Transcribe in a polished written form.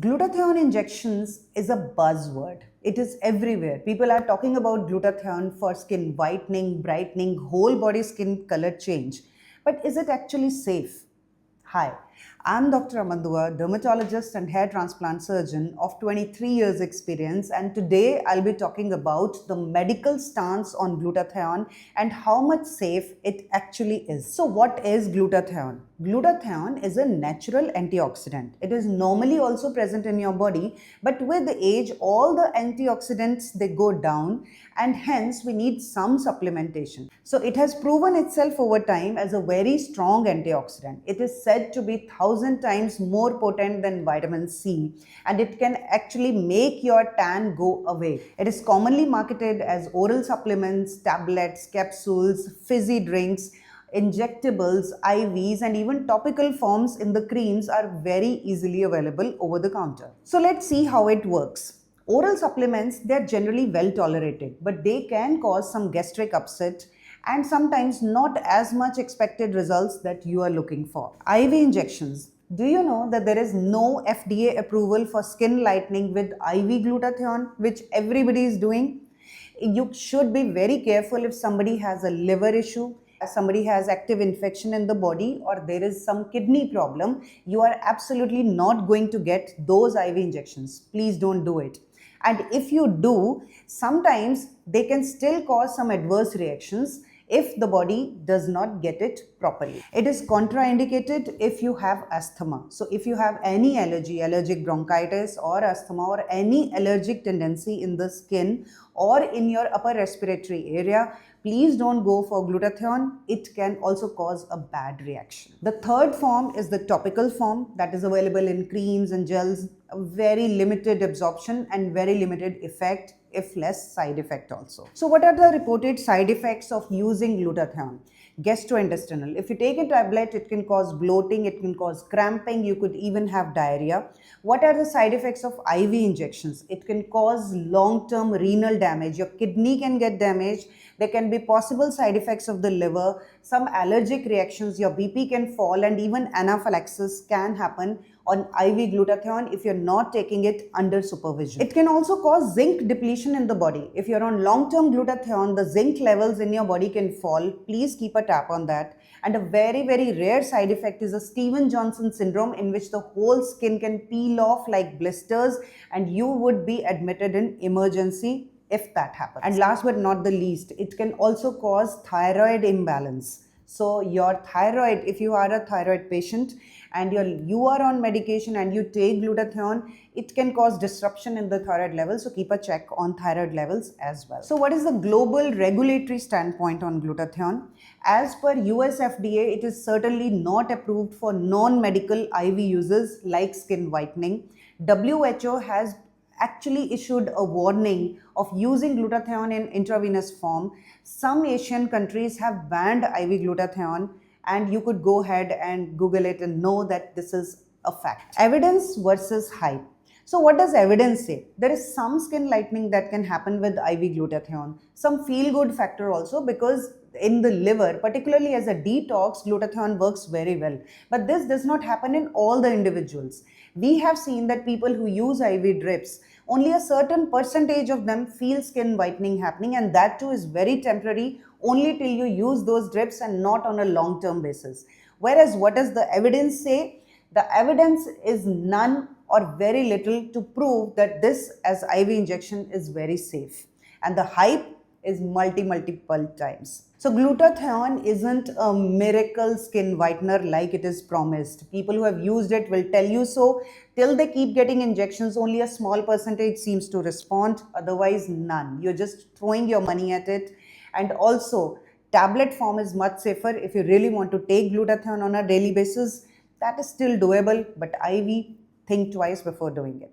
Glutathione injections is a buzzword. It is everywhere. People are talking about glutathione for skin whitening, brightening, whole body skin color change. But is it actually safe? Hi, I'm Dr. Aman Dua, dermatologist and hair transplant surgeon of 23 years experience, and today I'll be talking about the medical stance on glutathione and how much safe it actually is. So what is glutathione? Glutathione is a natural antioxidant. It is normally also present in your body, but with age all the antioxidants they go down, and hence we need some supplementation. So it has proven itself over time as a very strong antioxidant. It is said to be 1,000 times more potent than vitamin C, and it can actually make your tan go away. It is commonly marketed as oral supplements, tablets, capsules, fizzy drinks, injectables, IVs, and even topical forms in the creams are very easily available over the counter. So let's see how it works. Oral supplements, they're generally well tolerated, but they can cause some gastric upset and sometimes not as much expected results that you are looking for. IV injections. Do you know that there is no FDA approval for skin lightening with IV glutathione, which everybody is doing? You should be very careful if somebody has a liver issue, somebody has active infection in the body, or there is some kidney problem. You are absolutely not going to get those IV injections. Please don't do it. And if you do, sometimes they can still cause some adverse reactions if the body does not get it properly. It is contraindicated if you have asthma. So if you have any allergy, allergic bronchitis or asthma, or any allergic tendency in the skin or in your upper respiratory area, please don't go for glutathione. It can also cause a bad reaction. The third form is the topical form that is available in creams and gels. Very limited absorption and very limited effect, if less side effect also. So what are the reported side effects of using glutathione? Gastrointestinal. If you take a tablet, it can cause bloating, it can cause cramping, you could even have diarrhea. What are the side effects of IV injections? It can cause long-term renal damage. Your kidney can get damaged. There can be possible side effects of the liver, some allergic reactions, your BP can fall, and even anaphylaxis can happen on IV glutathione if you're not taking it under supervision. It can also cause zinc depletion in the body. If you're on long-term glutathione, the zinc levels in your body can fall. Please keep a tap on that. And a very, very rare side effect is a Stevens-Johnson syndrome, in which the whole skin can peel off like blisters and you would be admitted in emergency if that happens. And last but not the least, it can also cause thyroid imbalance. So your thyroid, if you are a thyroid patient and you are on medication and you take glutathione, it can cause disruption in the thyroid levels. So keep a check on thyroid levels as well. So what is the global regulatory standpoint on glutathione? As per USFDA, it is certainly not approved for non-medical IV uses like skin whitening. WHO has actually issued a warning of using glutathione in intravenous form. Some Asian countries have banned IV glutathione, and you could go ahead and Google it and know that this is a fact. Evidence versus hype. So what does evidence say? There is some skin lightening that can happen with IV glutathione, some feel-good factor also, because in the liver, particularly as a detox, glutathione works very well. But this does not happen in all the individuals. We have seen that people who use IV drips, only a certain percentage of them feel skin whitening happening, and that too is very temporary, only till you use those drips and not on a long-term basis. Whereas what does the evidence say? The evidence is none or very little to prove that this as IV injection is very safe. And the hype is multiple times. So glutathione isn't a miracle skin whitener like it is promised. People who have used it will tell you so. Till they keep getting injections, only a small percentage seems to respond, otherwise none. You're just throwing your money at it. And also, tablet form is much safer. If you really want to take glutathione on a daily basis, that is still doable, but IV, think twice before doing it.